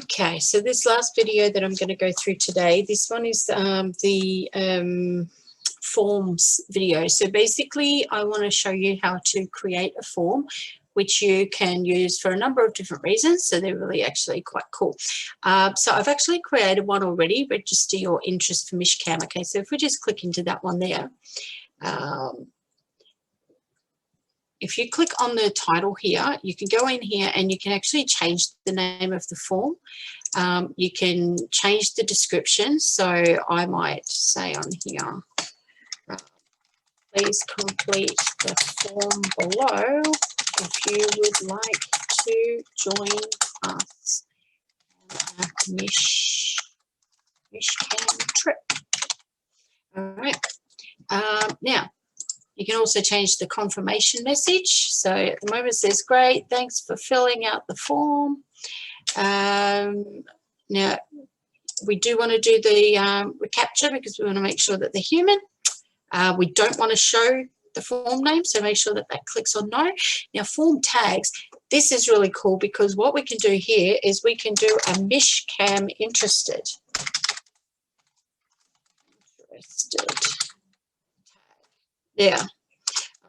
Okay, so this last video that I'm going to go through today, this one is the forms video. So basically, I want to show you how to create a form, which you can use for a number of different reasons. So they're really actually quite cool. So I've actually created one already, register your interest for Mishcam. Okay, so if we just click into that one there, if you click on the title here, you can go in here and you can actually change the name of the form. You can change the description. So I might say on here, please complete the form below if you would like to join us on a Mishcam trip. All right. Now, you can also change the confirmation message. So at the moment it says, great, thanks for filling out the form. Now, we do want to do the reCAPTCHA because we want to make sure that they're human. We don't want to show the form name, so make sure that that clicks on no. Now, form tags, this is really cool because what we can do here is we can do a Mishcam interested. Yeah.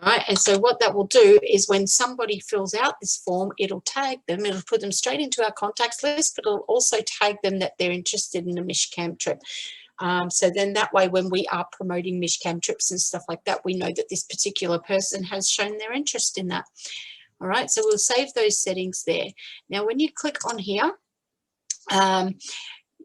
All right, and so what that will do is when somebody fills out this form, it'll tag them, it'll put them straight into our contacts list, but it'll also tag them that they're interested in a Mishcam trip. So then that way, when we are promoting Mishcam trips and stuff like that, we know that this particular person has shown their interest in that. All right, so we'll save those settings there. Now, when you click on here,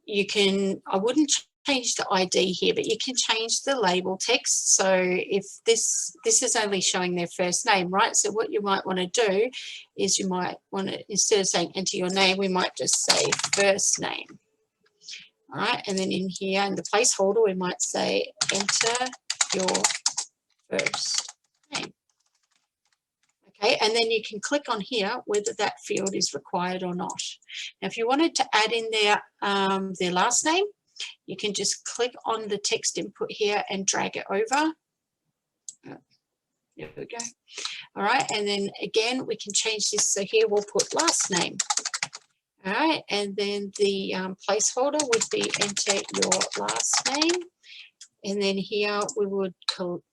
you can, I wouldn't change the ID here, but you can change the label text. So if this is only showing their first name, right? So what you might want to do is you might want to, instead of saying enter your name, we might just say first name. All right, and then in here in the placeholder, we might say enter your first name. Okay, and then you can click on here whether that field is required or not. Now, if you wanted to add in their last name, you can just click on the text input here and drag it over. There we go. All right, and then again, we can change this. So here we'll put last name. All right, and then the placeholder would be enter your last name. And then here we would put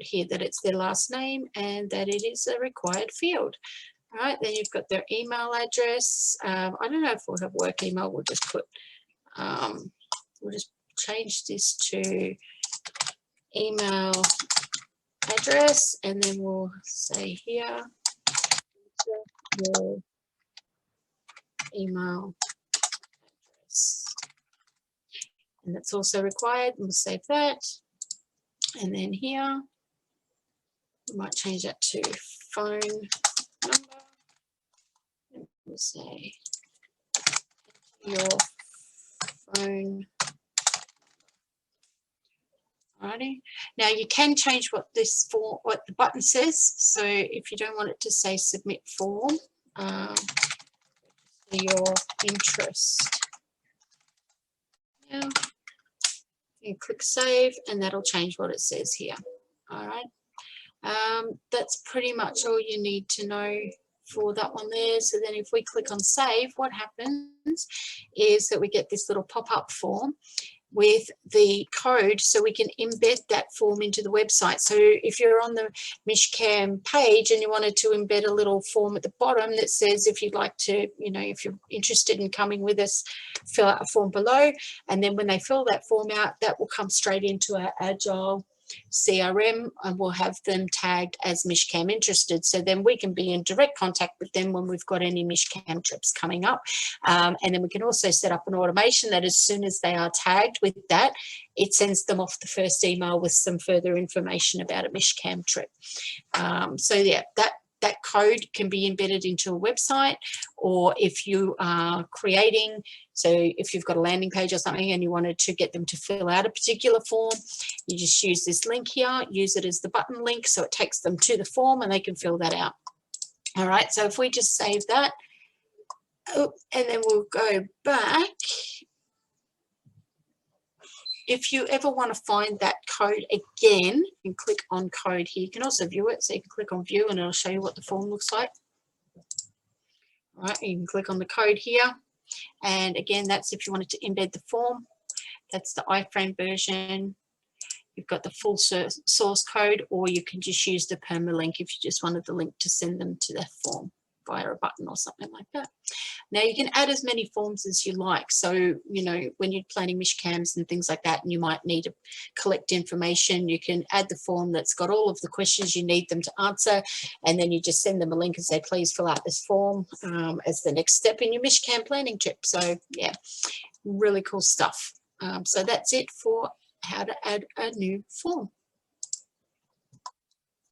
here that it's their last name and that it is a required field. All right, then you've got their email address. I don't know if we'll have work email. We'll just put, we'll just change this to email address, and then we'll say here, your email address. And that's also required. We'll save that. And then here, we might change that to phone number. And we'll say your phone. Alrighty. Now you can change what what the button says. So if you don't want it to say submit form, your interest. Yeah. You click save, and that'll change what it says here. All right. That's pretty much all you need to know for that one there. So then if we click on save, what happens is that we get this little pop-up form with the code, so we can embed that form into the website. So if you're on the Mishcam page and you wanted to embed a little form at the bottom that says if you'd like to, you know, if you're interested in coming with us, fill out a form below, and then when they fill that form out, that will come straight into our Agile CRM, and we'll have them tagged as Mishcam interested. So then we can be in direct contact with them when we've got any Mishcam trips coming up. And then we can also set up an automation that as soon as they are tagged with that, it sends them off the first email with some further information about a Mishcam trip. So yeah, that code can be embedded into a website, or if you are creating, so if you've got a landing page or something and you wanted to get them to fill out a particular form, you just use this link here, use it as the button link, so it takes them to the form and they can fill that out. All right, so if we just save that, and then we'll go back. If you ever want to find that code again, you can click on code here. You can also view it, so you can click on view and it'll show you what the form looks like. All right, you can click on the code here And again, that's if you wanted to embed the form. That's the iframe version. You've got the full source code, or you can just use the permalink if you just wanted the link to send them to the form via a button or something like that. Now you can add as many forms as you like. So, you know, when you're planning mishcams and things like that, and you might need to collect information, you can add the form that's got all of the questions you need them to answer, and then you just send them a link and say, please fill out this form as the next step in your mishcam planning trip. So yeah, really cool stuff. So that's it for how to add a new form.